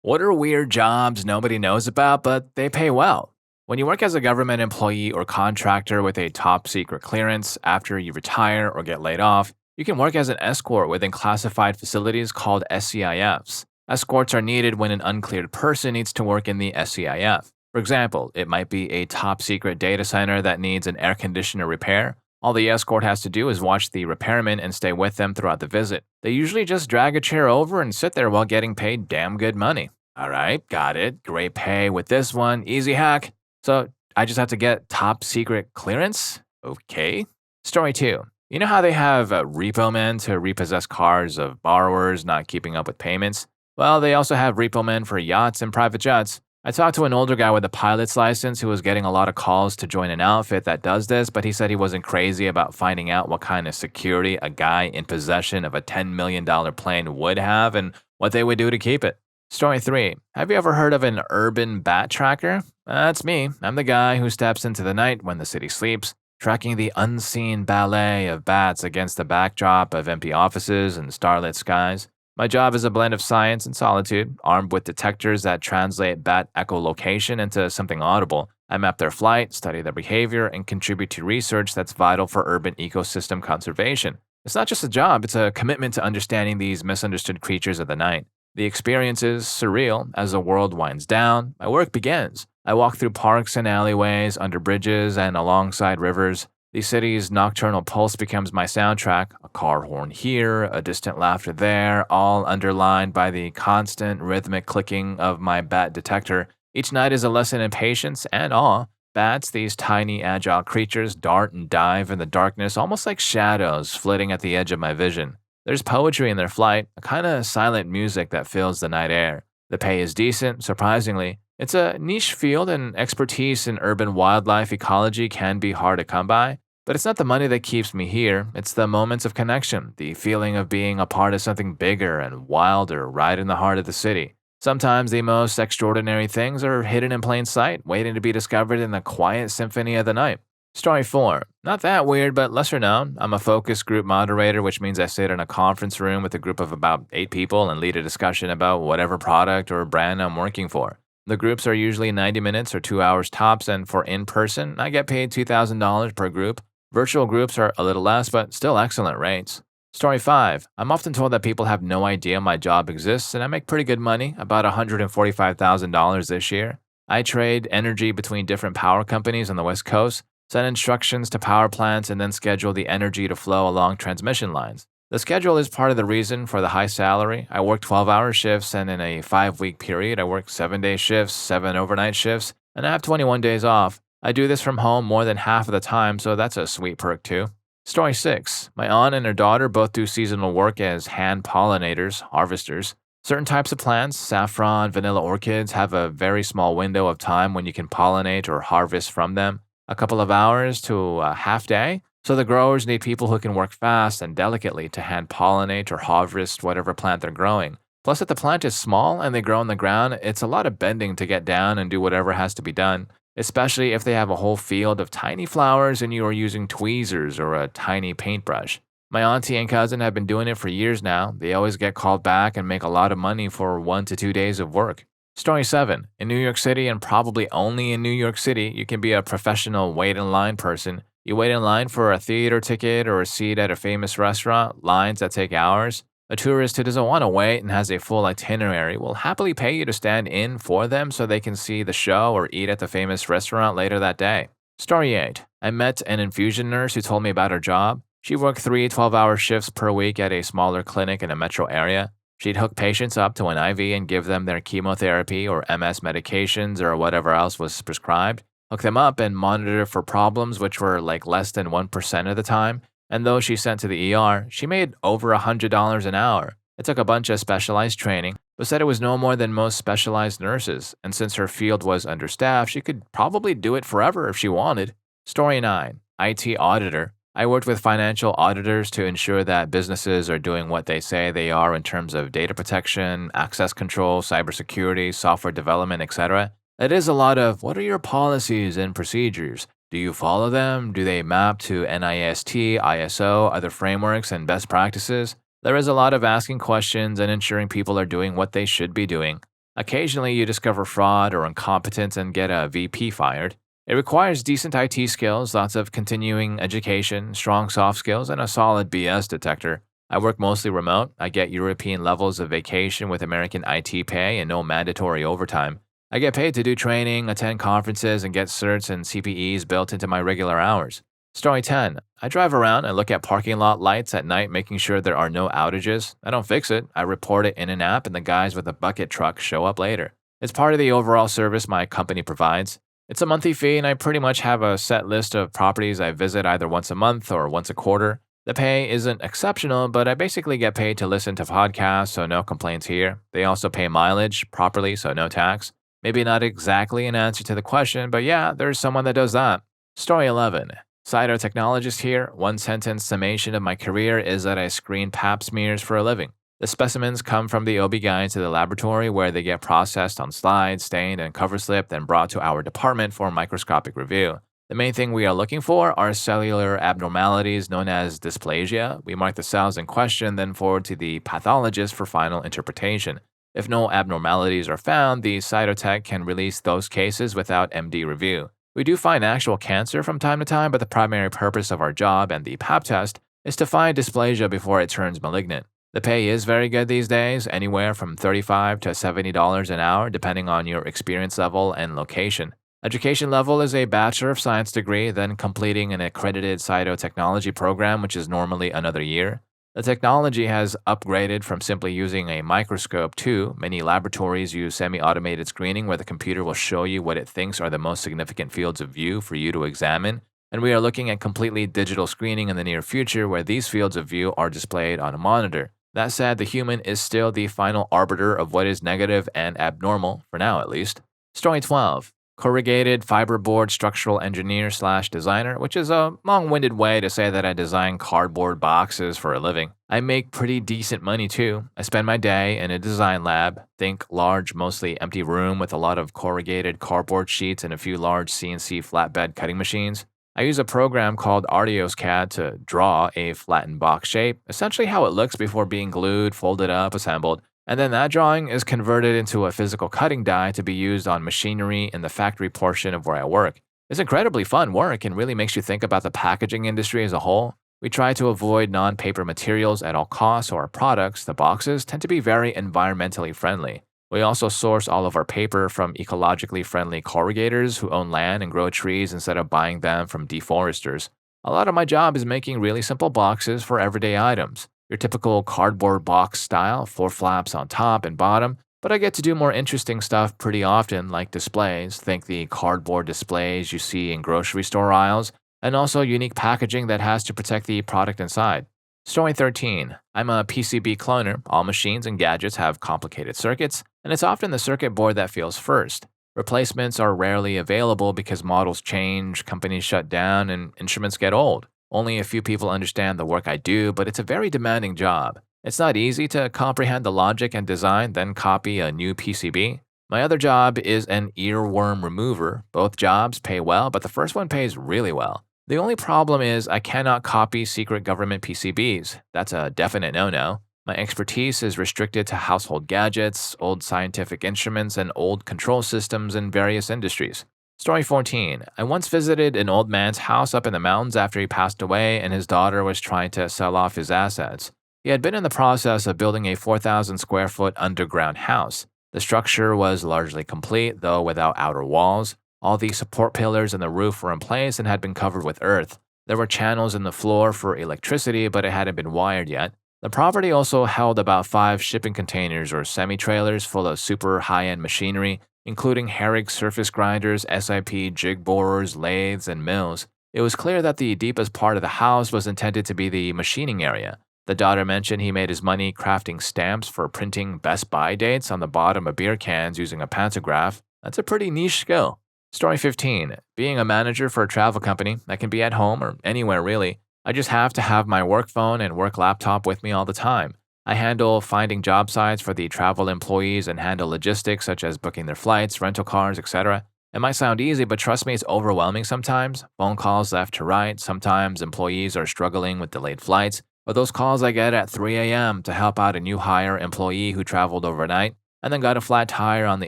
What are weird jobs nobody knows about, but they pay well? When you work as a government employee or contractor with a top secret clearance after you retire or get laid off, you can work as an escort within classified facilities called SCIFs. Escorts are needed when an uncleared person needs to work in the SCIF. For example, it might be a top secret data center that needs an air conditioner repair. All the escort has to do is watch the repairman and stay with them throughout the visit. They usually just drag a chair over and sit there while getting paid damn good money. All right, got it. Great pay with this one. Easy hack. So I just have to get top secret clearance? Okay. Story 2. You know how they have repo men to repossess cars of borrowers not keeping up with payments? Well, they also have repo men for yachts and private jets. I talked to an older guy with a pilot's license who was getting a lot of calls to join an outfit that does this, but he said he wasn't crazy about finding out what kind of security a guy in possession of a $10 million plane would have and what they would do to keep it. Story 3. Have you ever heard of an urban bat tracker? That's me. I'm the guy who steps into the night when the city sleeps, tracking the unseen ballet of bats against the backdrop of empty offices and starlit skies. My job is a blend of science and solitude, armed with detectors that translate bat echolocation into something audible. I map their flight, study their behavior, and contribute to research that's vital for urban ecosystem conservation. It's not just a job, it's a commitment to understanding these misunderstood creatures of the night. The experience is surreal. As the world winds down, my work begins. I walk through parks and alleyways, under bridges, and alongside rivers. The city's nocturnal pulse becomes my soundtrack, a car horn here, a distant laughter there, all underlined by the constant rhythmic clicking of my bat detector. Each night is a lesson in patience and awe. Bats, these tiny, agile creatures, dart and dive in the darkness, almost like shadows flitting at the edge of my vision. There's poetry in their flight, a kind of silent music that fills the night air. The pay is decent, surprisingly. It's a niche field, and expertise in urban wildlife ecology can be hard to come by. But it's not the money that keeps me here, it's the moments of connection, the feeling of being a part of something bigger and wilder right in the heart of the city. Sometimes the most extraordinary things are hidden in plain sight, waiting to be discovered in the quiet symphony of the night. Story 4. Not that weird, but lesser known. I'm a focus group moderator, which means I sit in a conference room with a group of about 8 people and lead a discussion about whatever product or brand I'm working for. The groups are usually 90 minutes or 2 hours tops, and for in-person, I get paid $2,000 per group. Virtual groups are a little less, but still excellent rates. Story 5. I'm often told that people have no idea my job exists, and I make pretty good money, about $145,000 this year. I trade energy between different power companies on the West Coast, send instructions to power plants, and then schedule the energy to flow along transmission lines. The schedule is part of the reason for the high salary. I work 12-hour shifts, and in a 5-week period, I work 7-day shifts, 7 overnight shifts, and I have 21 days off. I do this from home more than half of the time, so that's a sweet perk too. Story 6. My aunt and her daughter both do seasonal work as hand pollinators, harvesters. Certain types of plants, saffron, vanilla orchids, have a very small window of time when you can pollinate or harvest from them. A couple of hours to a half day. So the growers need people who can work fast and delicately to hand pollinate or harvest whatever plant they're growing. Plus, if the plant is small and they grow in the ground, it's a lot of bending to get down and do whatever has to be done, especially if they have a whole field of tiny flowers and you are using tweezers or a tiny paintbrush. My auntie and cousin have been doing it for years now. They always get called back and make a lot of money for 1 to 2 days of work. Story 7. In New York City, and probably only in New York City, you can be a professional wait-in-line person. You wait in line for a theater ticket or a seat at a famous restaurant, lines that take hours. A tourist who doesn't want to wait and has a full itinerary will happily pay you to stand in for them so they can see the show or eat at the famous restaurant later that day. Story 8. I met an infusion nurse who told me about her job. She worked 3 12-hour shifts per week at a smaller clinic in a metro area. She'd hook patients up to an IV and give them their chemotherapy or MS medications or whatever else was prescribed, hook them up and monitor for problems which were like less than 1% of the time, and those she sent to the ER, she made over $100 an hour. It took a bunch of specialized training, but said it was no more than most specialized nurses, and since her field was understaffed, she could probably do it forever if she wanted. Story 9. IT auditor. I worked with financial auditors to ensure that businesses are doing what they say they are in terms of data protection, access control, cybersecurity, software development, etc. It is a lot of what are your policies and procedures? Do you follow them? Do they map to NIST, ISO, other frameworks, and best practices? There is a lot of asking questions and ensuring people are doing what they should be doing. Occasionally, you discover fraud or incompetence and get a VP fired. It requires decent IT skills, lots of continuing education, strong soft skills, and a solid BS detector. I work mostly remote. I get European levels of vacation with American IT pay and no mandatory overtime. I get paid to do training, attend conferences, and get certs and CPEs built into my regular hours. Story 10. I drive around and look at parking lot lights at night, making sure there are no outages. I don't fix it. I report it in an app, and the guys with a bucket truck show up later. It's part of the overall service my company provides. It's a monthly fee, and I pretty much have a set list of properties I visit either once a month or once a quarter. The pay isn't exceptional, but I basically get paid to listen to podcasts, so no complaints here. They also pay mileage properly, so no tax. Maybe not exactly an answer to the question, but yeah, there's someone that does that. Story 11. Cytotechnologist here. One sentence summation of my career is that I screen pap smears for a living. The specimens come from the OB-GYN to the laboratory where they get processed on slides, stained, and cover slipped, and brought to our department for microscopic review. The main thing we are looking for are cellular abnormalities known as dysplasia. We mark the cells in question, then forward to the pathologist for final interpretation. If no abnormalities are found, the cytotech can release those cases without MD review. We do find actual cancer from time to time, but the primary purpose of our job and the pap test is to find dysplasia before it turns malignant. The pay is very good these days, anywhere from $35 to $70 an hour, depending on your experience level and location. Education level is a Bachelor of Science degree, then completing an accredited cytotechnology program, which is normally another year. The technology has upgraded from simply using a microscope to many laboratories use semi-automated screening where the computer will show you what it thinks are the most significant fields of view for you to examine, and we are looking at completely digital screening in the near future where these fields of view are displayed on a monitor. That said, the human is still the final arbiter of what is negative and abnormal, for now at least. Story 12. Corrugated fiberboard structural engineer / designer, which is a long-winded way to say that I design cardboard boxes for a living. I make pretty decent money too. I spend my day in a design lab, think large, mostly empty room with a lot of corrugated cardboard sheets and a few large CNC flatbed cutting machines. I use a program called CAD to draw a flattened box shape, essentially how it looks before being glued, folded up, assembled. And then that drawing is converted into a physical cutting die to be used on machinery in the factory portion of where I work. It's incredibly fun work and really makes you think about the packaging industry as a whole. We try to avoid non-paper materials at all costs, so our products, the boxes, tend to be very environmentally friendly. We also source all of our paper from ecologically friendly corrugators who own land and grow trees instead of buying them from deforesters. A lot of my job is making really simple boxes for everyday items. Your typical cardboard box style, 4 flaps on top and bottom, but I get to do more interesting stuff pretty often like displays, think the cardboard displays you see in grocery store aisles, and also unique packaging that has to protect the product inside. Story 13. I'm a PCB cloner. All machines and gadgets have complicated circuits, and it's often the circuit board that fails first. Replacements are rarely available because models change, companies shut down, and instruments get old. Only a few people understand the work I do, but it's a very demanding job. It's not easy to comprehend the logic and design, then copy a new PCB. My other job is an earworm remover. Both jobs pay well, but the first one pays really well. The only problem is I cannot copy secret government PCBs. That's a definite no-no. My expertise is restricted to household gadgets, old scientific instruments, and old control systems in various industries. Story 14. I once visited an old man's house up in the mountains after he passed away and his daughter was trying to sell off his assets. He had been in the process of building a 4,000 square foot underground house. The structure was largely complete, though without outer walls. All the support pillars in the roof were in place and had been covered with earth. There were channels in the floor for electricity, but it hadn't been wired yet. The property also held about 5 shipping containers or semi-trailers full of super high-end machinery, including Herrig surface grinders, SIP jig borers, lathes, and mills. It was clear that the deepest part of the house was intended to be the machining area. The daughter mentioned he made his money crafting stamps for printing Best Buy dates on the bottom of beer cans using a pantograph. That's a pretty niche skill. Story 15. Being a manager for a travel company, I can be at home or anywhere really. I just have to have my work phone and work laptop with me all the time. I handle finding job sites for the travel employees and handle logistics such as booking their flights, rental cars, etc. It might sound easy, but trust me, it's overwhelming sometimes. Phone calls left to right. Sometimes employees are struggling with delayed flights, or those calls I get at 3 a.m. to help out a new hire employee who traveled overnight. and then got a flat tire on the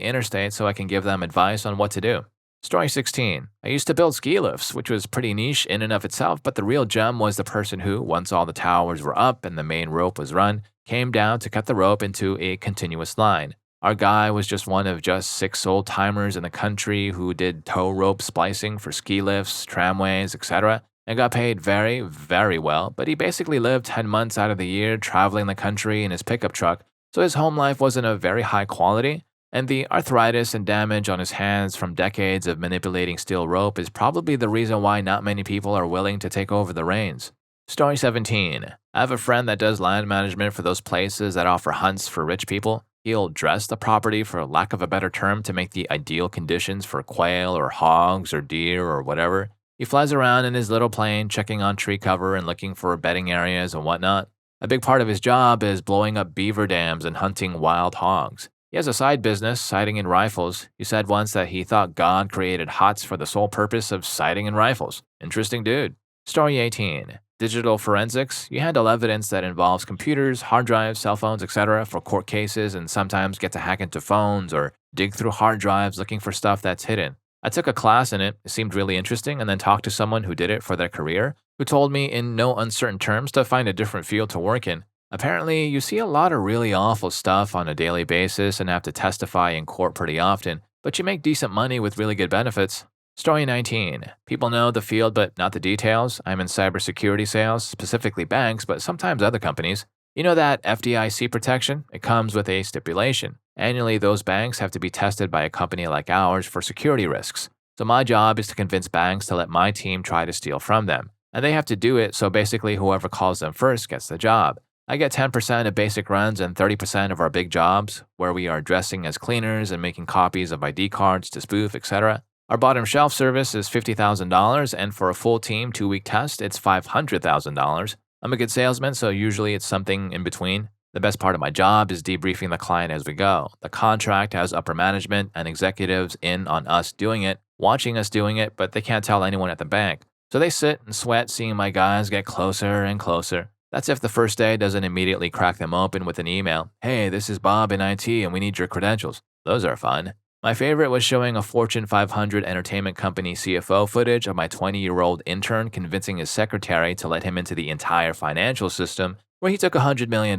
interstate so I can give them advice on what to do. Story 16. I used to build ski lifts, which was pretty niche in and of itself, but the real gem was the person who, once all the towers were up and the main rope was run, came down to cut the rope into a continuous line. Our guy was just one of just 6 old timers in the country who did tow rope splicing for ski lifts, tramways, etc., and got paid very, very well, but he basically lived 10 months out of the year traveling the country in his pickup truck, so his home life wasn't of very high quality, and the arthritis and damage on his hands from decades of manipulating steel rope is probably the reason why not many people are willing to take over the reins. Story 17. I have a friend that does land management for those places that offer hunts for rich people. He'll dress the property, for lack of a better term, to make the ideal conditions for quail or hogs or deer or whatever. He flies around in his little plane, checking on tree cover and looking for bedding areas and whatnot. A big part of his job is blowing up beaver dams and hunting wild hogs. He has a side business, sighting in rifles. He said once that he thought God created HOTS for the sole purpose of sighting in rifles. Interesting dude. Story 18. Digital forensics. You handle evidence that involves computers, hard drives, cell phones, etc. for court cases, and sometimes get to hack into phones or dig through hard drives looking for stuff that's hidden. I took a class in it seemed really interesting, and then talked to someone who did it for their career, who told me in no uncertain terms to find a different field to work in. Apparently, you see a lot of really awful stuff on a daily basis and have to testify in court pretty often, but you make decent money with really good benefits. Story 19. People know the field but not the details. I'm in cybersecurity sales, specifically banks, but sometimes other companies. You know that FDIC protection? It comes with a stipulation. Annually, those banks have to be tested by a company like ours for security risks. So my job is to convince banks to let my team try to steal from them. And they have to do it, so basically whoever calls them first gets the job. I get 10% of basic runs and 30% of our big jobs, where we are dressing as cleaners and making copies of ID cards to spoof, etc. Our bottom shelf service is $50,000, and for a full team 2-week test, it's $500,000. I'm a good salesman, so usually it's something in between. The best part of my job is debriefing the client as we go. The contract has upper management and executives in on us doing it, watching us doing it, but they can't tell anyone at the bank. So they sit and sweat seeing my guys get closer and closer. That's if the first day doesn't immediately crack them open with an email. Hey, this is Bob in IT and we need your credentials. Those are fun. My favorite was showing a Fortune 500 entertainment company CFO footage of my 20-year-old intern convincing his secretary to let him into the entire financial system, where he took $100 million.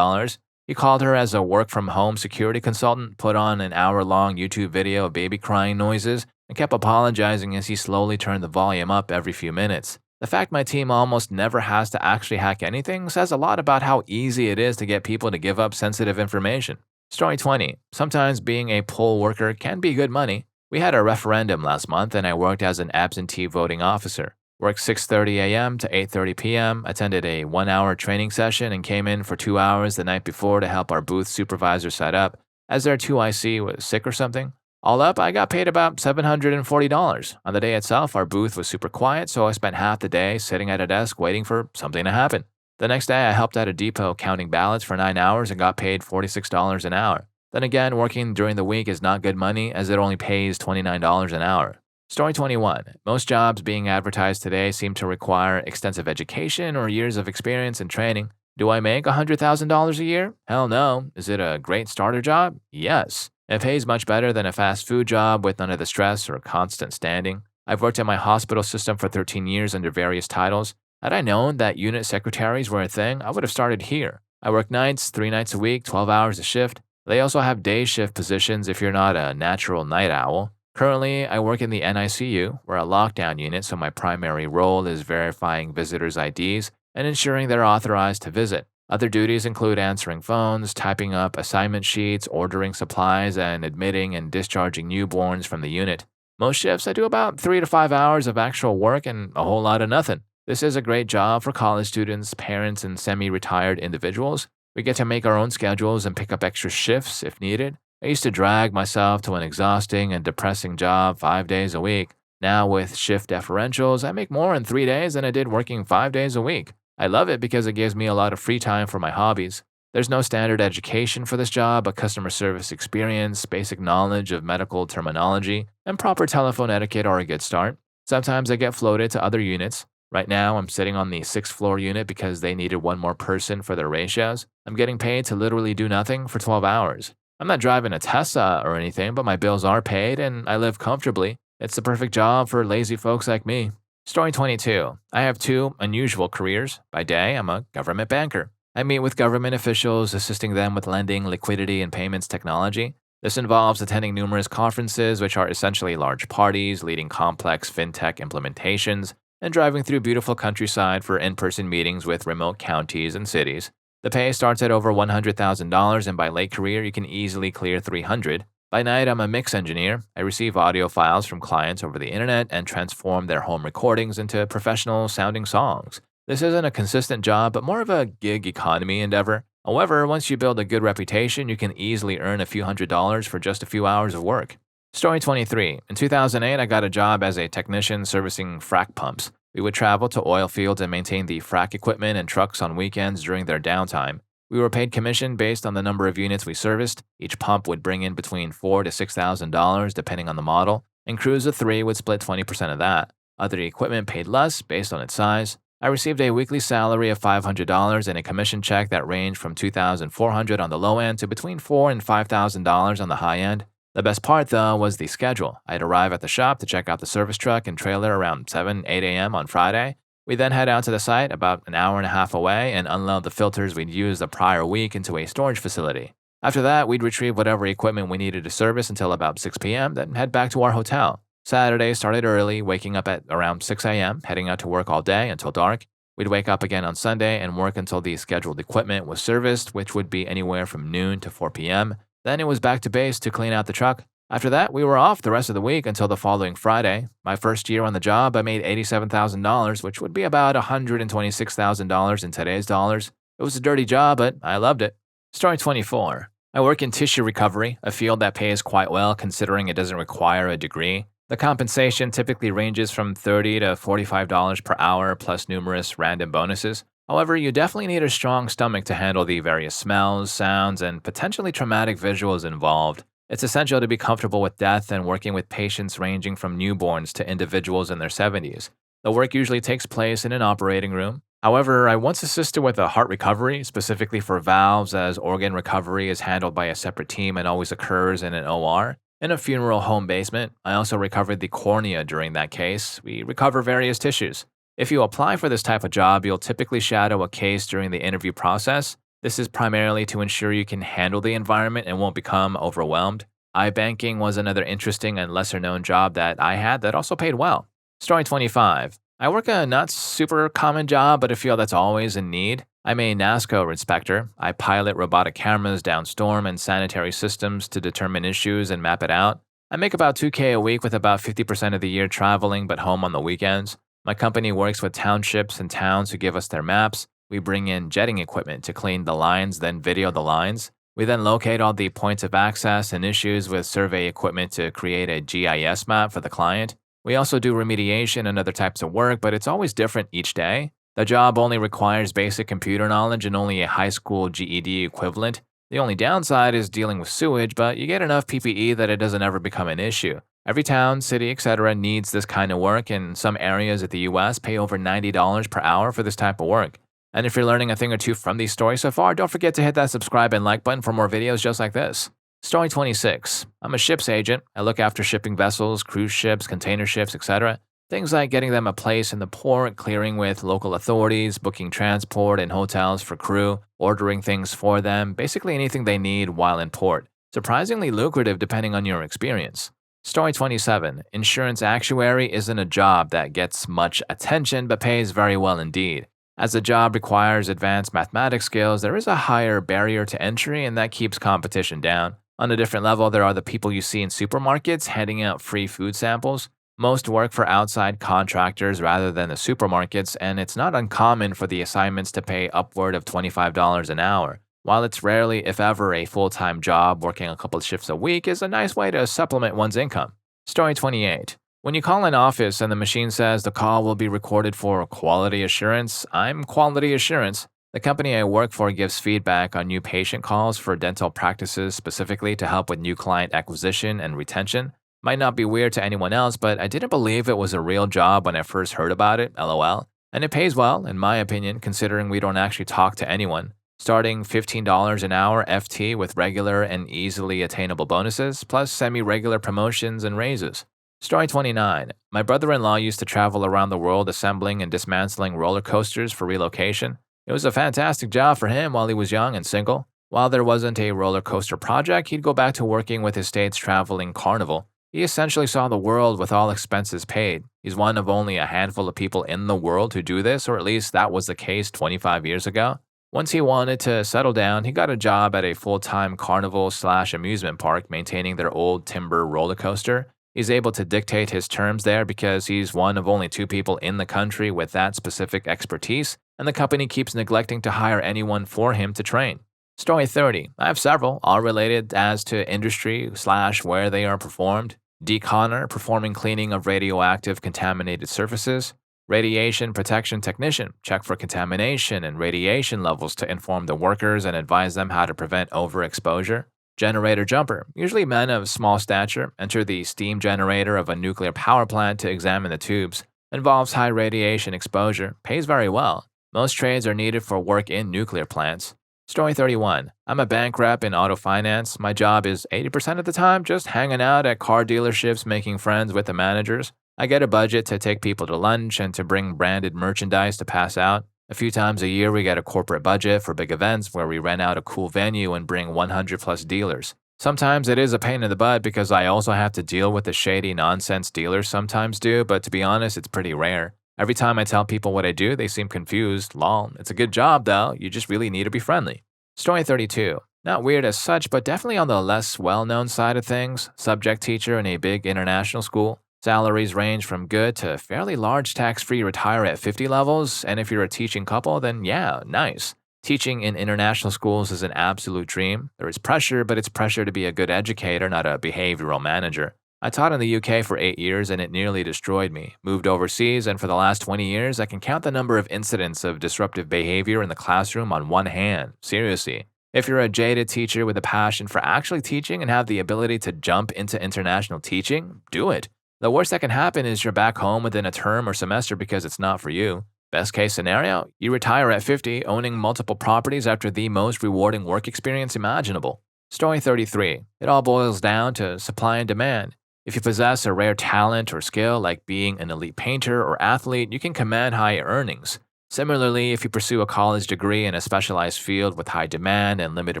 He called her as a work-from-home security consultant, put on an hour-long YouTube video of baby crying noises, and kept apologizing as he slowly turned the volume up every few minutes. The fact my team almost never has to actually hack anything says a lot about how easy it is to get people to give up sensitive information. Story 20. Sometimes being a poll worker can be good money. We had a referendum last month and I worked as an absentee voting officer. Worked 6:30 a.m. to 8:30 p.m., attended a 1-hour training session and came in for 2 hours the night before to help our booth supervisor set up, as their 2IC was sick or something. All up, I got paid about $740. On the day itself, our booth was super quiet, so I spent half the day sitting at a desk waiting for something to happen. The next day, I helped at a depot counting ballots for 9 hours and got paid $46 an hour. Then again, working during the week is not good money, as it only pays $29 an hour. Story 21. Most jobs being advertised today seem to require extensive education or years of experience and training. Do I make $100,000 a year? Hell no. Is it a great starter job? Yes. It pays much better than a fast food job with none of the stress or constant standing. I've worked in my hospital system for 13 years under various titles. Had I known that unit secretaries were a thing, I would have started here. I work nights, 3 nights a week, 12 hours a shift. They also have day shift positions if you're not a natural night owl. Currently, I work in the NICU. We're a lockdown unit, so my primary role is verifying visitors' IDs and ensuring they're authorized to visit. Other duties include answering phones, typing up assignment sheets, ordering supplies, and admitting and discharging newborns from the unit. Most shifts, I do about 3 to 5 hours of actual work and a whole lot of nothing. This is a great job for college students, parents, and semi-retired individuals. We get to make our own schedules and pick up extra shifts if needed. I used to drag myself to an exhausting and depressing job 5 days a week. Now, with shift differentials, I make more in 3 days than I did working 5 days a week. I love it because it gives me a lot of free time for my hobbies. There's no standard education for this job, but customer service experience, basic knowledge of medical terminology, and proper telephone etiquette are a good start. Sometimes I get floated to other units. Right now, I'm sitting on the 6th floor unit because they needed one more person for their ratios. I'm getting paid to literally do nothing for 12 hours. I'm not driving a Tesla or anything, but my bills are paid and I live comfortably. It's the perfect job for lazy folks like me. Story 22. I have two unusual careers. By day, I'm a government banker. I meet with government officials, assisting them with lending, liquidity, and payments technology. This involves attending numerous conferences, which are essentially large parties, leading complex fintech implementations, and driving through beautiful countryside for in person meetings with remote counties and cities. The pay starts at over $100,000, and by late career, you can easily clear 300. By night, I'm a mix engineer. I receive audio files from clients over the internet and transform their home recordings into professional sounding songs. This isn't a consistent job, but more of a gig economy endeavor. However, once you build a good reputation, you can easily earn a few $100s for just a few hours of work. Story 23. In 2008, I got a job as a technician servicing frac pumps. We would travel to oil fields and maintain the frac equipment and trucks on weekends during their downtime. We were paid commission based on the number of units we serviced. Each pump would bring in between $4,000 to $6,000 depending on the model, and crews of three would split 20% of that. Other equipment paid less based on its size. I received a weekly salary of $500 and a commission check that ranged from $2,400 on the low end to between $4,000 and $5,000 on the high end. The best part, though, was the schedule. I'd arrive at the shop to check out the service truck and trailer around 7, 8 a.m. on Friday. We'd then head out to the site about an hour and a half away and unload the filters we'd used the prior week into a storage facility. After that, we'd retrieve whatever equipment we needed to service until about 6 p.m., then head back to our hotel. Saturday started early, waking up at around 6 a.m., heading out to work all day until dark. We'd wake up again on Sunday and work until the scheduled equipment was serviced, which would be anywhere from noon to 4 p.m. Then it was back to base to clean out the truck. After that, we were off the rest of the week until the following Friday. My first year on the job, I made $87,000, which would be about $126,000 in today's dollars. It was a dirty job, but I loved it. Story 24. I work in tissue recovery, a field that pays quite well considering it doesn't require a degree. The compensation typically ranges from $30 to $45 per hour plus numerous random bonuses. However, you definitely need a strong stomach to handle the various smells, sounds, and potentially traumatic visuals involved. It's essential to be comfortable with death and working with patients ranging from newborns to individuals in their 70s. The work usually takes place in an operating room. However, I once assisted with a heart recovery, specifically for valves, as organ recovery is handled by a separate team and always occurs in an OR. In a funeral home basement, I also recovered the cornea during that case. We recover various tissues. If you apply for this type of job, you'll typically shadow a case during the interview process. This is primarily to ensure you can handle the environment and won't become overwhelmed. iBanking was another interesting and lesser known job that I had that also paid well. Story 25. I work a not super common job, but a field that's always in need. I'm a NASCO inspector. I pilot robotic cameras down storm and sanitary systems to determine issues and map it out. I make about $2,000 a week with about 50% of the year traveling but home on the weekends. My company works with townships and towns who give us their maps. We bring in jetting equipment to clean the lines, then video the lines. We then locate all the points of access and issues with survey equipment to create a GIS map for the client. We also do remediation and other types of work, but it's always different each day. The job only requires basic computer knowledge and only a high school GED equivalent. The only downside is dealing with sewage, but you get enough PPE that it doesn't ever become an issue. Every town, city, etc. needs this kind of work, and some areas of the US pay over $90 per hour for this type of work. And if you're learning a thing or two from these stories so far, don't forget to hit that subscribe and like button for more videos just like this. Story 26. I'm a ship's agent. I look after shipping vessels, cruise ships, container ships, etc. Things like getting them a place in the port, clearing with local authorities, booking transport and hotels for crew, ordering things for them, basically anything they need while in port. Surprisingly lucrative depending on your experience. Story 27. Insurance actuary isn't a job that gets much attention but pays very well indeed. As the job requires advanced mathematics skills, there is a higher barrier to entry and that keeps competition down. On a different level, there are the people you see in supermarkets handing out free food samples. Most work for outside contractors rather than the supermarkets, and it's not uncommon for the assignments to pay upward of $25 an hour. While it's rarely, if ever, a full-time job, working a couple of shifts a week is a nice way to supplement one's income. Story 28. When you call an office and the machine says the call will be recorded for quality assurance, I'm quality assurance. The company I work for gives feedback on new patient calls for dental practices specifically to help with new client acquisition and retention. Might not be weird to anyone else, but I didn't believe it was a real job when I first heard about it, lol. And it pays well, in my opinion, considering we don't actually talk to anyone. starting $15 an hour FT with regular and easily attainable bonuses, plus semi-regular promotions and raises. Story 29. My brother-in-law used to travel around the world assembling and dismantling roller coasters for relocation. It was a fantastic job for him while he was young and single. While there wasn't a roller coaster project, he'd go back to working with his state's traveling carnival. He essentially saw the world with all expenses paid. He's one of only a handful of people in the world who do this, or at least that was the case 25 years ago. Once he wanted to settle down, he got a job at a full-time carnival/amusement park maintaining their old timber roller coaster. He's able to dictate his terms there because he's one of only 2 people in the country with that specific expertise, and the company keeps neglecting to hire anyone for him to train. Story 30. I have several, all related as to industry/where they are performed. Deconner, performing cleaning of radioactive contaminated surfaces. Radiation protection technician, check for contamination and radiation levels to inform the workers and advise them how to prevent overexposure. Generator jumper, usually men of small stature, enter the steam generator of a nuclear power plant to examine the tubes. Involves high radiation exposure, pays very well. Most trades are needed for work in nuclear plants. Story 31. I'm a bank rep in auto finance. My job is 80% of the time just hanging out at car dealerships making friends with the managers. I get a budget to take people to lunch and to bring branded merchandise to pass out. A few times a year, we get a corporate budget for big events where we rent out a cool venue and bring 100 plus dealers. Sometimes it is a pain in the butt because I also have to deal with the shady nonsense dealers sometimes do, but to be honest, it's pretty rare. Every time I tell people what I do, they seem confused. Lol, it's a good job though, you just really need to be friendly. Story 32. Not weird as such, but definitely on the less well-known side of things. Subject teacher in a big international school. Salaries range from good to fairly large tax-free retire at 50 levels, and if you're a teaching couple, then yeah, nice. Teaching in international schools is an absolute dream. There is pressure, but it's pressure to be a good educator, not a behavioral manager. I taught in the UK for 8 years and it nearly destroyed me. Moved overseas, and for the last 20 years, I can count the number of incidents of disruptive behavior in the classroom on one hand. Seriously. If you're a jaded teacher with a passion for actually teaching and have the ability to jump into international teaching, do it. The worst that can happen is you're back home within a term or semester because it's not for you. Best case scenario, you retire at 50, owning multiple properties after the most rewarding work experience imaginable. Story 33. It all boils down to supply and demand. If you possess a rare talent or skill like being an elite painter or athlete, you can command high earnings. Similarly, if you pursue a college degree in a specialized field with high demand and limited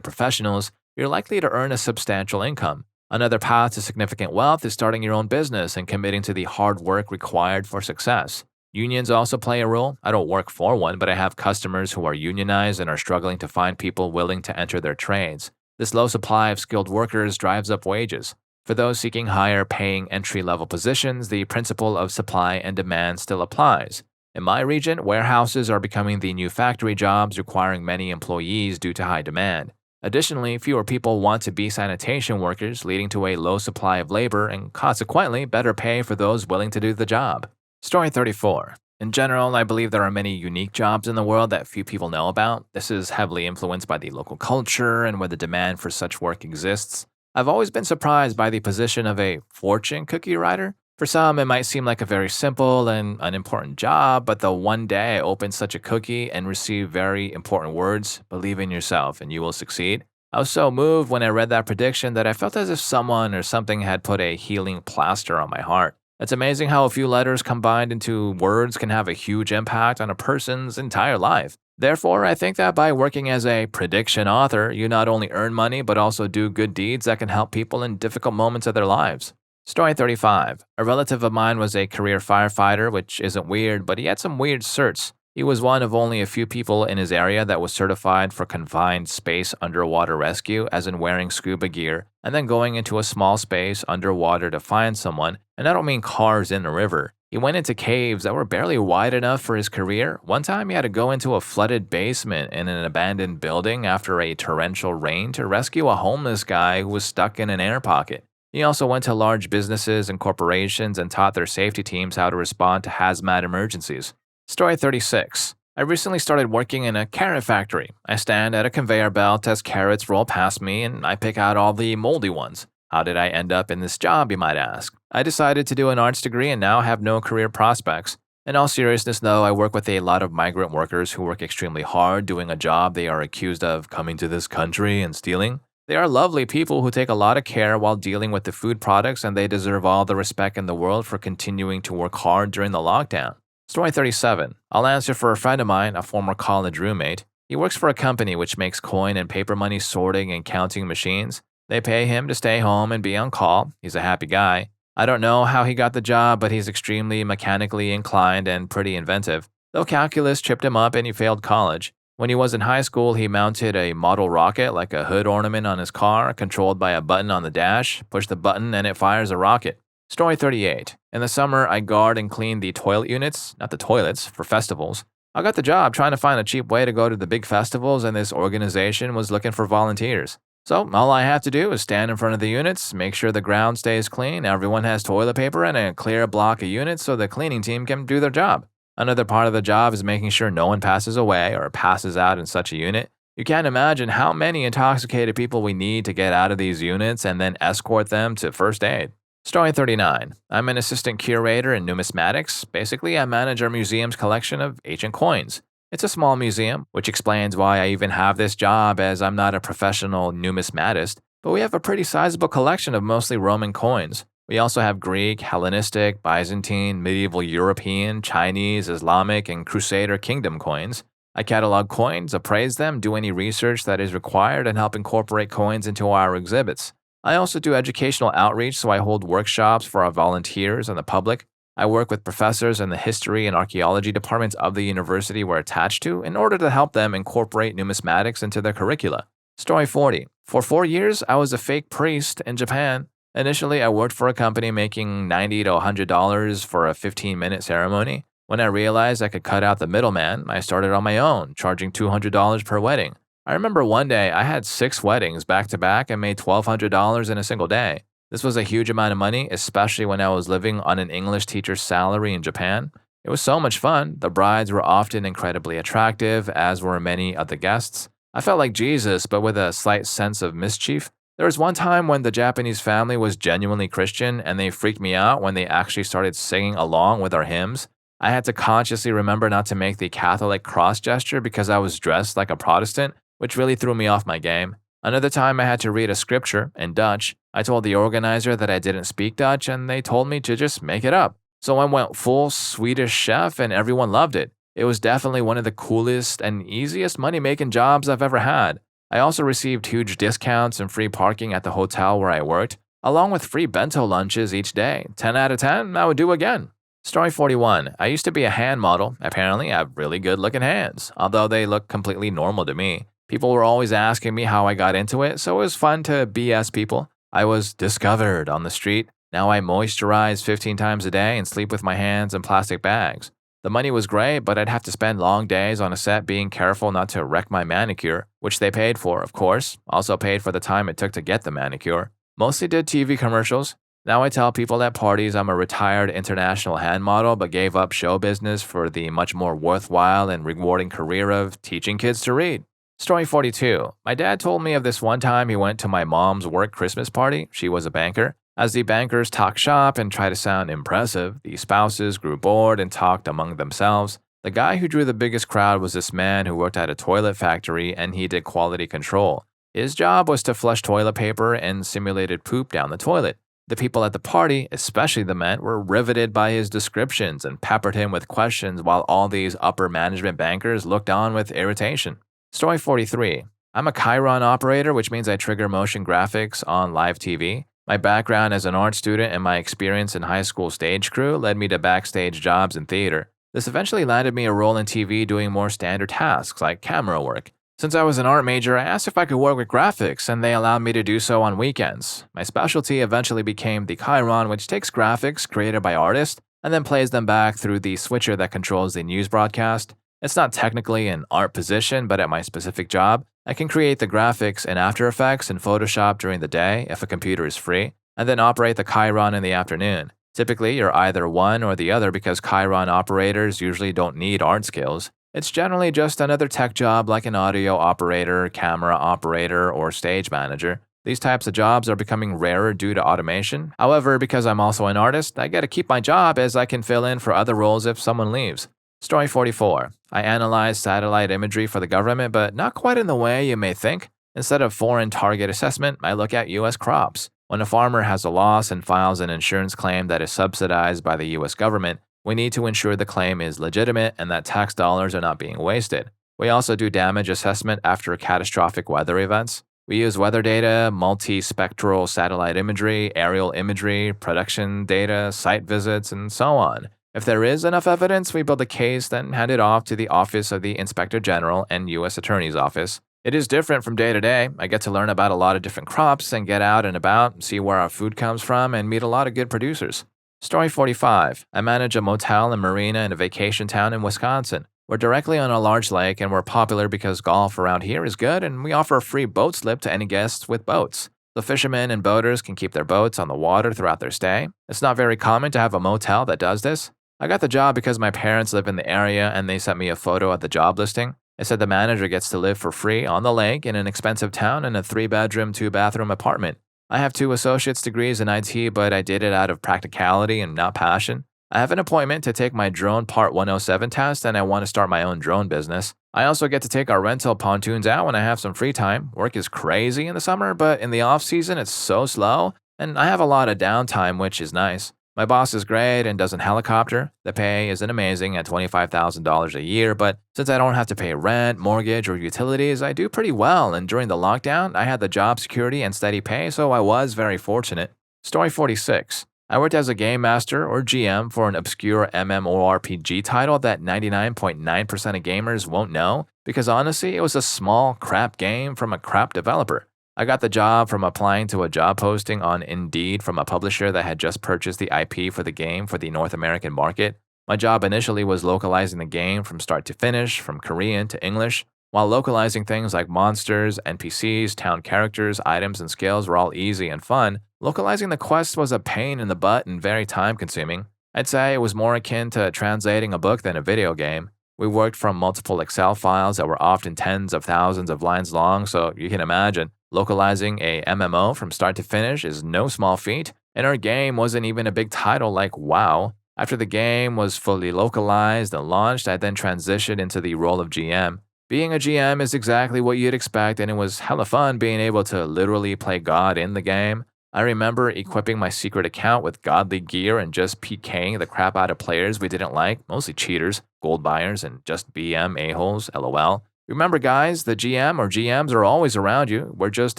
professionals, you're likely to earn a substantial income. Another path to significant wealth is starting your own business and committing to the hard work required for success. Unions also play a role. I don't work for one, but I have customers who are unionized and are struggling to find people willing to enter their trades. This low supply of skilled workers drives up wages. For those seeking higher paying entry-level positions, the principle of supply and demand still applies. In my region, warehouses are becoming the new factory jobs requiring many employees due to high demand. Additionally, fewer people want to be sanitation workers, leading to a low supply of labor and consequently better pay for those willing to do the job. Story 34. In general, I believe there are many unique jobs in the world that few people know about. This is heavily influenced by the local culture and where the demand for such work exists. I've always been surprised by the position of a fortune cookie writer. For some, it might seem like a very simple and unimportant job, but the one day I open such a cookie and receive very important words, believe in yourself and you will succeed. I was so moved when I read that prediction that I felt as if someone or something had put a healing plaster on my heart. It's amazing how a few letters combined into words can have a huge impact on a person's entire life. Therefore, I think that by working as a prediction author, you not only earn money but also do good deeds that can help people in difficult moments of their lives. Story 35. A relative of mine was a career firefighter, which isn't weird, but he had some weird certs. He was one of only a few people in his area that was certified for confined space underwater rescue, as in wearing scuba gear, and then going into a small space underwater to find someone, and I don't mean cars in the river. He went into caves that were barely wide enough for his career. One time he had to go into a flooded basement in an abandoned building after a torrential rain to rescue a homeless guy who was stuck in an air pocket. He also went to large businesses and corporations and taught their safety teams how to respond to hazmat emergencies. Story 36. I recently started working in a carrot factory. I stand at a conveyor belt as carrots roll past me and I pick out all the moldy ones. How did I end up in this job, you might ask? I decided to do an arts degree and now have no career prospects. In all seriousness, though, I work with a lot of migrant workers who work extremely hard doing a job they are accused of coming to this country and stealing. They are lovely people who take a lot of care while dealing with the food products, and they deserve all the respect in the world for continuing to work hard during the lockdown. Story 37. I'll answer for a friend of mine, a former college roommate. He works for a company which makes coin and paper money sorting and counting machines. They pay him to stay home and be on call. He's a happy guy. I don't know how he got the job, but he's extremely mechanically inclined and pretty inventive. Though calculus tripped him up and he failed college. When he was in high school, he mounted a model rocket like a hood ornament on his car, controlled by a button on the dash. Push the button and it fires a rocket. Story 38. In the summer, I guard and clean the toilet units, not the toilets, for festivals. I got the job trying to find a cheap way to go to the big festivals, and this organization was looking for volunteers. So, all I have to do is stand in front of the units, make sure the ground stays clean, everyone has toilet paper, and a clear block of units so the cleaning team can do their job. Another part of the job is making sure no one passes away or passes out in such a unit. You can't imagine how many intoxicated people we need to get out of these units and then escort them to first aid. Story 39. I'm an assistant curator in numismatics. Basically, I manage our museum's collection of ancient coins. It's a small museum, which explains why I even have this job, as I'm not a professional numismatist, but we have a pretty sizable collection of mostly Roman coins. We also have Greek, Hellenistic, Byzantine, medieval European, Chinese, Islamic, and Crusader kingdom coins. I catalog coins, appraise them, do any research that is required, and help incorporate coins into our exhibits. I also do educational outreach, so I hold workshops for our volunteers and the public. I work with professors in the history and archaeology departments of the university we're attached to in order to help them incorporate numismatics into their curricula. Story 40. For 4 years, I was a fake priest in Japan. Initially, I worked for a company making $90 to $100 for a 15-minute ceremony. When I realized I could cut out the middleman, I started on my own, charging $200 per wedding. I remember one day I had 6 weddings back to back and made $1,200 in a single day. This was a huge amount of money, especially when I was living on an English teacher's salary in Japan. It was so much fun. The brides were often incredibly attractive, as were many of the guests. I felt like Jesus, but with a slight sense of mischief. There was one time when the Japanese family was genuinely Christian, and they freaked me out when they actually started singing along with our hymns. I had to consciously remember not to make the Catholic cross gesture because I was dressed like a Protestant, which really threw me off my game. Another time I had to read a scripture in Dutch. I told the organizer that I didn't speak Dutch, and they told me to just make it up. So I went full Swedish chef, and everyone loved it. It was definitely one of the coolest and easiest money-making jobs I've ever had. I also received huge discounts and free parking at the hotel where I worked, along with free bento lunches each day. 10 out of 10, I would do again. Story 41. I used to be a hand model. Apparently, I have really good-looking hands, although they look completely normal to me. People were always asking me how I got into it, so it was fun to BS people. I was discovered on the street. Now I moisturize 15 times a day and sleep with my hands in plastic bags. The money was great, but I'd have to spend long days on a set being careful not to wreck my manicure, which they paid for, of course. Also paid for the time it took to get the manicure. Mostly did TV commercials. Now I tell people at parties I'm a retired international hand model, but gave up show business for the much more worthwhile and rewarding career of teaching kids to read. Story 42. My dad told me of this one time he went to my mom's work Christmas party. She was a banker. As the bankers talked shop and tried to sound impressive, the spouses grew bored and talked among themselves. The guy who drew the biggest crowd was this man who worked at a toilet factory, and he did quality control. His job was to flush toilet paper and simulated poop down the toilet. The people at the party, especially the men, were riveted by his descriptions and peppered him with questions while all these upper management bankers looked on with irritation. Story 43. I'm a Chiron operator, which means I trigger motion graphics on live TV. My background as an art student and my experience in high school stage crew led me to backstage jobs in theater. This eventually landed me a role in TV doing more standard tasks like camera work. Since I was an art major, I asked if I could work with graphics, and they allowed me to do so on weekends. My specialty eventually became the Chiron, which takes graphics created by artists and then plays them back through the switcher that controls the news broadcast. It's not technically an art position, but at my specific job, I can create the graphics in After Effects and Photoshop during the day if a computer is free, and then operate the Chiron in the afternoon. Typically, you're either one or the other because Chiron operators usually don't need art skills. It's generally just another tech job like an audio operator, camera operator, or stage manager. These types of jobs are becoming rarer due to automation. However, because I'm also an artist, I get to keep my job as I can fill in for other roles if someone leaves. Story 44. I analyze satellite imagery for the government, but not quite in the way you may think. Instead of foreign target assessment, I look at U.S. crops. When a farmer has a loss and files an insurance claim that is subsidized by the U.S. government, we need to ensure the claim is legitimate and that tax dollars are not being wasted. We also do damage assessment after catastrophic weather events. We use weather data, multispectral satellite imagery, aerial imagery, production data, site visits, and so on. If there is enough evidence, we build a case, then hand it off to the Office of the Inspector General and U.S. Attorney's Office. It is different from day to day. I get to learn about a lot of different crops and get out and about, see where our food comes from, and meet a lot of good producers. Story 45. I manage a motel and marina in a vacation town in Wisconsin. We're directly on a large lake and we're popular because golf around here is good and we offer a free boat slip to any guests with boats. The fishermen and boaters can keep their boats on the water throughout their stay. It's not very common to have a motel that does this. I got the job because my parents live in the area and they sent me a photo at the job listing. It said the manager gets to live for free on the lake in an expensive town in a 3-bedroom, 2-bathroom apartment. I have 2 associate's degrees in IT, but I did it out of practicality and not passion. I have an appointment to take my drone Part 107 test, and I want to start my own drone business. I also get to take our rental pontoons out when I have some free time. Work is crazy in the summer, but in the off-season, it's so slow, and I have a lot of downtime, which is nice. My boss is great and doesn't helicopter. The pay isn't amazing at $25,000 a year, but since I don't have to pay rent, mortgage, or utilities, I do pretty well, and during the lockdown, I had the job security and steady pay, so I was very fortunate. Story 46. I worked as a game master or GM for an obscure MMORPG title that 99.9% of gamers won't know, because honestly, it was a small, crap game from a crap developer. I got the job from applying to a job posting on Indeed from a publisher that had just purchased the IP for the game for the North American market. My job initially was localizing the game from start to finish, from Korean to English. While localizing things like monsters, NPCs, town characters, items, and skills were all easy and fun, localizing the quests was a pain in the butt and very time-consuming. I'd say it was more akin to translating a book than a video game. We worked from multiple Excel files that were often tens of thousands of lines long, so you can imagine, localizing a MMO from start to finish is no small feat, and our game wasn't even a big title like WoW. After the game was fully localized and launched, I then transitioned into the role of GM. Being a GM is exactly what you'd expect, and it was hella fun being able to literally play God in the game. I remember equipping my secret account with godly gear and just PKing the crap out of players we didn't like, mostly cheaters, gold buyers, and just BM a-holes, lol. Remember guys, the GM or GMs are always around you, we're just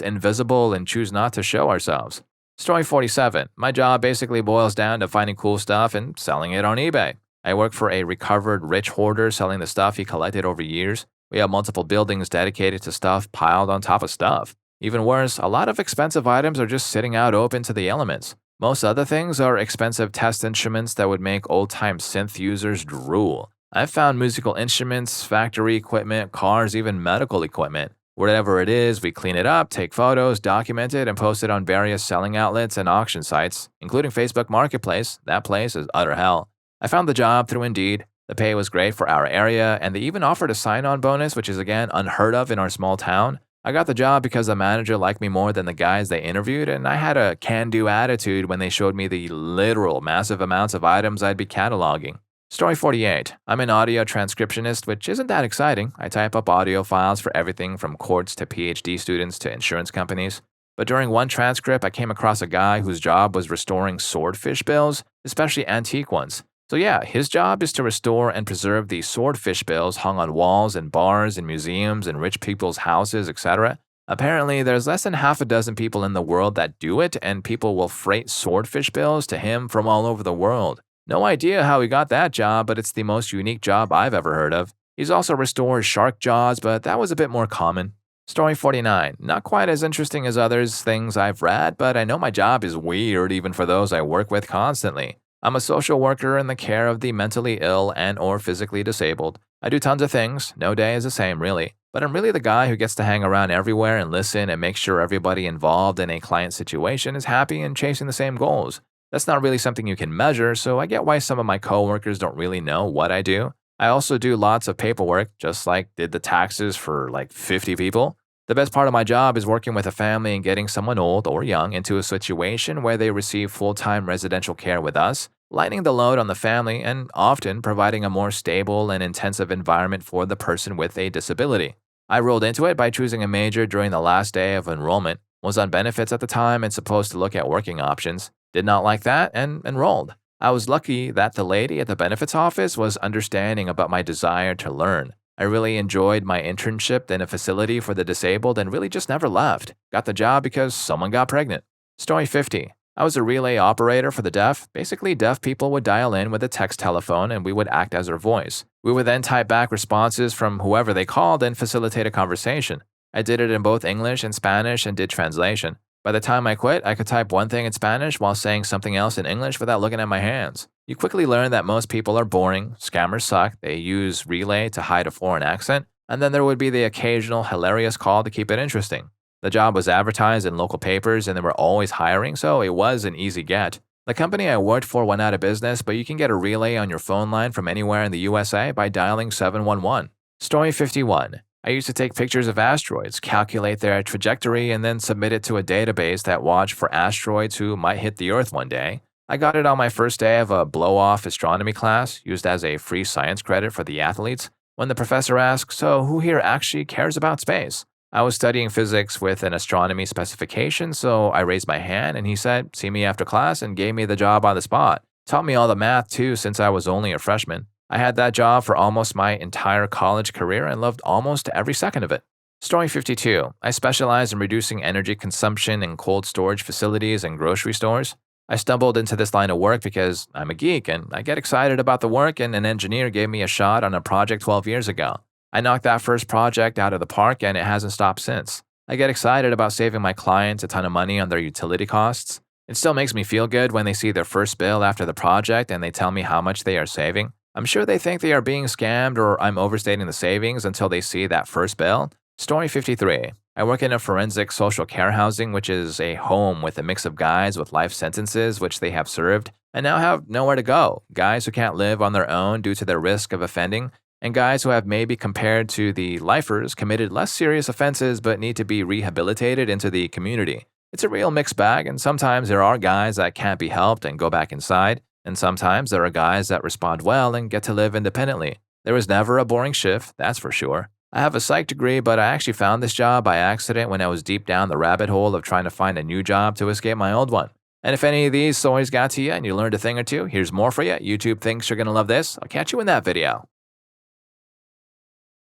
invisible and choose not to show ourselves. Story 47. My job basically boils down to finding cool stuff and selling it on eBay. I work for a recovered rich hoarder selling the stuff he collected over years. We have multiple buildings dedicated to stuff piled on top of stuff. Even worse, a lot of expensive items are just sitting out open to the elements. Most other things are expensive test instruments that would make old-time synth users drool. I've found musical instruments, factory equipment, cars, even medical equipment. Whatever it is, we clean it up, take photos, document it, and post it on various selling outlets and auction sites, including Facebook Marketplace. That place is utter hell. I found the job through Indeed. The pay was great for our area, and they even offered a sign-on bonus, which is again unheard of in our small town. I got the job because the manager liked me more than the guys they interviewed, and I had a can-do attitude when they showed me the literal massive amounts of items I'd be cataloging. Story 48. I'm an audio transcriptionist, which isn't that exciting. I type up audio files for everything from courts to PhD students to insurance companies. But during one transcript, I came across a guy whose job was restoring swordfish bills, especially antique ones. So yeah, his job is to restore and preserve the swordfish bills hung on walls and bars in museums and rich people's houses, etc. Apparently, there's less than half a dozen people in the world that do it, and people will freight swordfish bills to him from all over the world. No idea how he got that job, but it's the most unique job I've ever heard of. He's also restored shark jaws, but that was a bit more common. Story 49. Not quite as interesting as others things I've read, but I know my job is weird even for those I work with constantly. I'm a social worker in the care of the mentally ill and or physically disabled. I do tons of things, no day is the same really, but I'm really the guy who gets to hang around everywhere and listen and make sure everybody involved in a client situation is happy and chasing the same goals. That's not really something you can measure, so I get why some of my coworkers don't really know what I do. I also do lots of paperwork, just like did the taxes for like 50 people. The best part of my job is working with a family and getting someone old or young into a situation where they receive full time residential care with us, lightening the load on the family and often providing a more stable and intensive environment for the person with a disability. I rolled into it by choosing a major during the last day of enrollment, was on benefits at the time and supposed to look at working options, did not like that, and enrolled. I was lucky that the lady at the benefits office was understanding about my desire to learn. I really enjoyed my internship in a facility for the disabled and really just never left. Got the job because someone got pregnant. Story 50. I was a relay operator for the deaf. Basically, deaf people would dial in with a text telephone and we would act as their voice. We would then type back responses from whoever they called and facilitate a conversation. I did it in both English and Spanish and did translation. By the time I quit, I could type one thing in Spanish while saying something else in English without looking at my hands. You quickly learn that most people are boring, scammers suck, they use relay to hide a foreign accent, and then there would be the occasional hilarious call to keep it interesting. The job was advertised in local papers and they were always hiring, so it was an easy get. The company I worked for went out of business, but you can get a relay on your phone line from anywhere in the USA by dialing 711. Story 51. I used to take pictures of asteroids, calculate their trajectory, and then submit it to a database that watched for asteroids who might hit the Earth one day. I got it on my first day of a blow-off astronomy class, used as a free science credit for the athletes, when the professor asked, "So who here actually cares about space?" I was studying physics with an astronomy specification, so I raised my hand and he said, "See me after class," and gave me the job on the spot. Taught me all the math too since I was only a freshman. I had that job for almost my entire college career and loved almost every second of it. Story 52. I specialize in reducing energy consumption in cold storage facilities and grocery stores. I stumbled into this line of work because I'm a geek and I get excited about the work, and an engineer gave me a shot on a project 12 years ago. I knocked that first project out of the park and it hasn't stopped since. I get excited about saving my clients a ton of money on their utility costs. It still makes me feel good when they see their first bill after the project and they tell me how much they are saving. I'm sure they think they are being scammed or I'm overstating the savings until they see that first bill. Story 53. I work in a forensic social care housing, which is a home with a mix of guys with life sentences which they have served and now have nowhere to go. Guys who can't live on their own due to their risk of offending, and guys who have, maybe compared to the lifers, committed less serious offenses but need to be rehabilitated into the community. It's a real mixed bag, and sometimes there are guys that can't be helped and go back inside, and sometimes there are guys that respond well and get to live independently. There is never a boring shift, that's for sure. I have a psych degree, but I actually found this job by accident when I was deep down the rabbit hole of trying to find a new job to escape my old one. And if any of these stories got to you and you learned a thing or two, here's more for you. YouTube thinks you're going to love this. I'll catch you in that video.